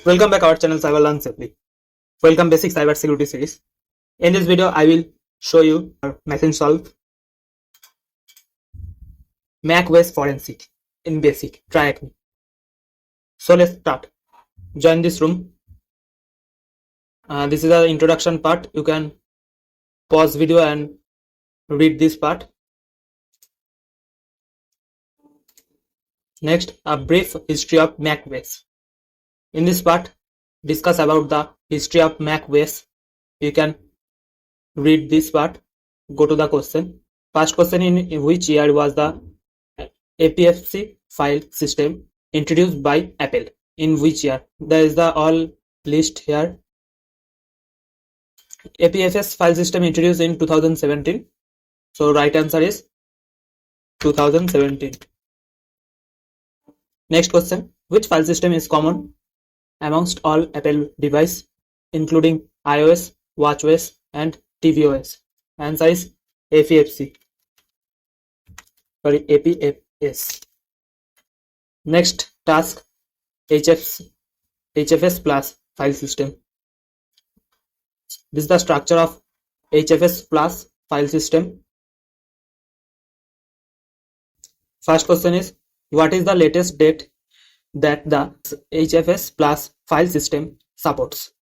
Welcome back our channel Cyber Learn Safely. Welcome basic cybersecurity series. In this video, I will show you machine solve macOS forensic in basic. TryHackMe. So let's start. Join this room. This is the introduction part. You can pause video and read this part. Next, a brief history of macOS. In this part, discuss about the history of macOS. You can read this part. Go to the question. First question: in which year was the APFS file system introduced by Apple? In which year? There is the all list here. APFS file system introduced in 2017. So right answer is 2017. Next question: which file system is common amongst all Apple devices, including iOS, watchOS, and tvOS? Answer is APFS. Next task: HFS plus file system. This is the structure of HFS plus file system. First question is: what is the latest date that the HFS plus file system supports?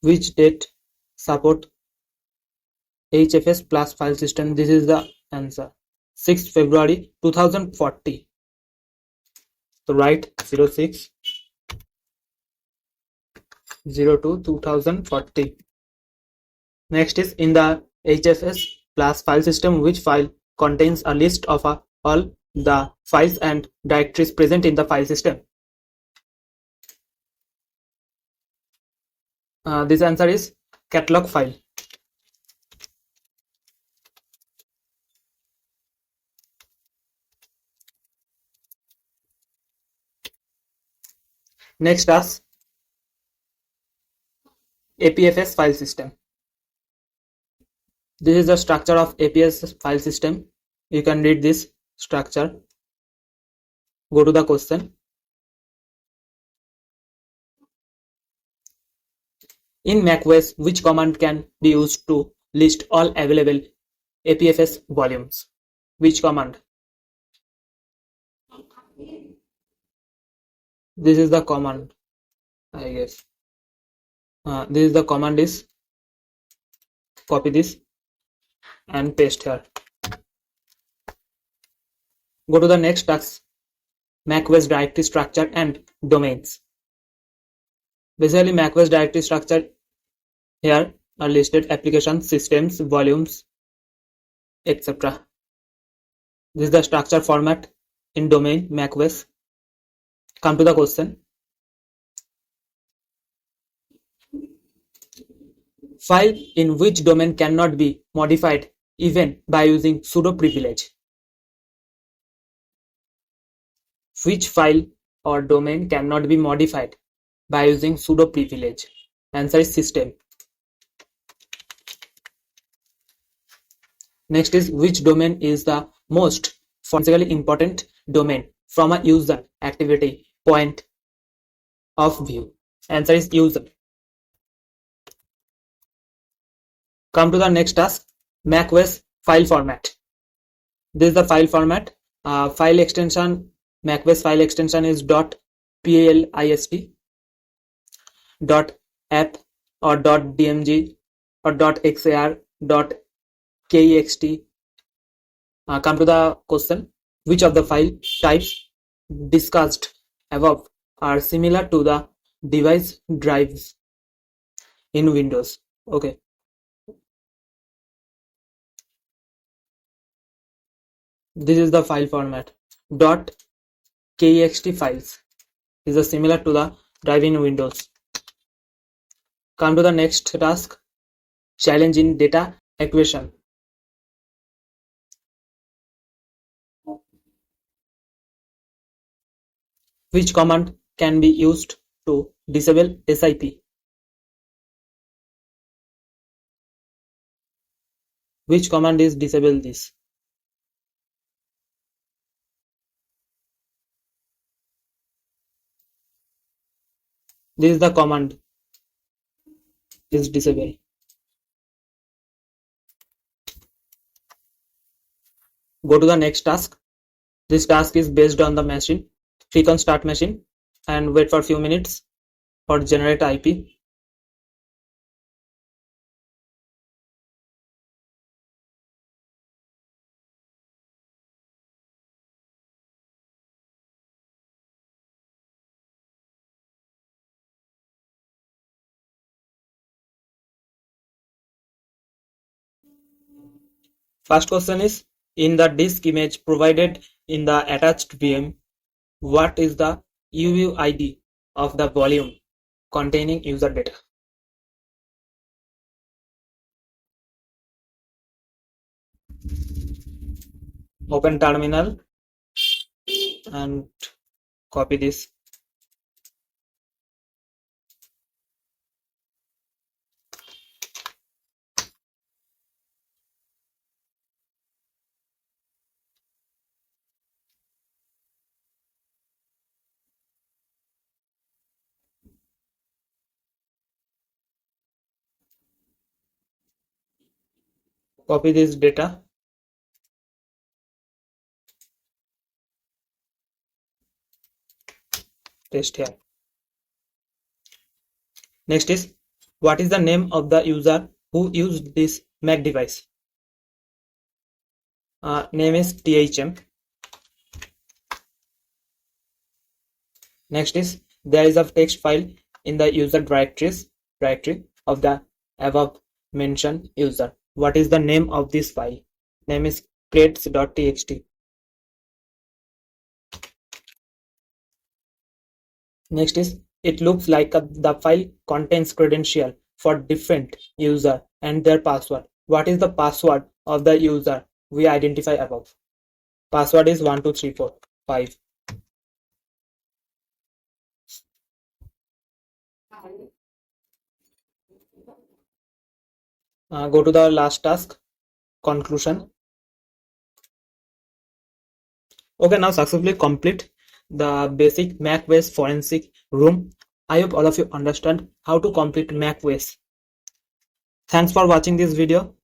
Which date support HFS plus file system? This is the answer: 6th February 2040. So write 06/02/2040. Next is: in the HFS plus file system, which file contains a list of all the files and directories present in the file system? This answer is catalog file. Next task: APFS file system. This is the structure of APFS file system. You can read this structure. Go to the question. In macOS, which command can be used to list all available APFS volumes? Which command? This is the command, I guess. This is the command is copy this and paste here. Go to the next task: macOS directory structure and domains. Basically, macOS directory structure here are listed: applications, systems, volumes, etc. This is the structure format in domain macOS. Come to the question. File in which domain cannot be modified even by using sudo privilege? Which file or domain cannot be modified by using sudo privilege? Answer is system. Next is: which domain is the most forensically important domain from a user activity point of view? Answer is user. Come to the next task: macOS file format. This is the file format. File extension, macOS file extension is .plist, .app or .dmg or .xar, .kext. Come to the question: which of the file types discussed above are similar to the device drives in Windows? Okay. This is the file format. .kext files is similar to the drive in Windows. Come to the next task: challenge in data equation. Which command can be used to disable SIP? Which command is disable this? This is the command is disable. Go to the next task. This task is based on the machine. Click on start machine and wait for a few minutes for generate IP. First question is, in the disk image provided in the attached VM, what is the UUID of the volume containing user data? Open terminal and copy this. Copy this data. Paste here. Next is, what is the name of the user who used this Mac device? Name is THM. Next is, there is a text file in the user directory of the above mentioned user. What is the name of this file? Name is creds.txt. Next is, it looks like the file contains credential for different user and their password. What is the password of the user we identify above? Password is 12345. Go to the last task, conclusion. Okay, now successfully complete the basic macOS forensic room. I hope all of you understand how to complete macOS. Thanks for watching this video.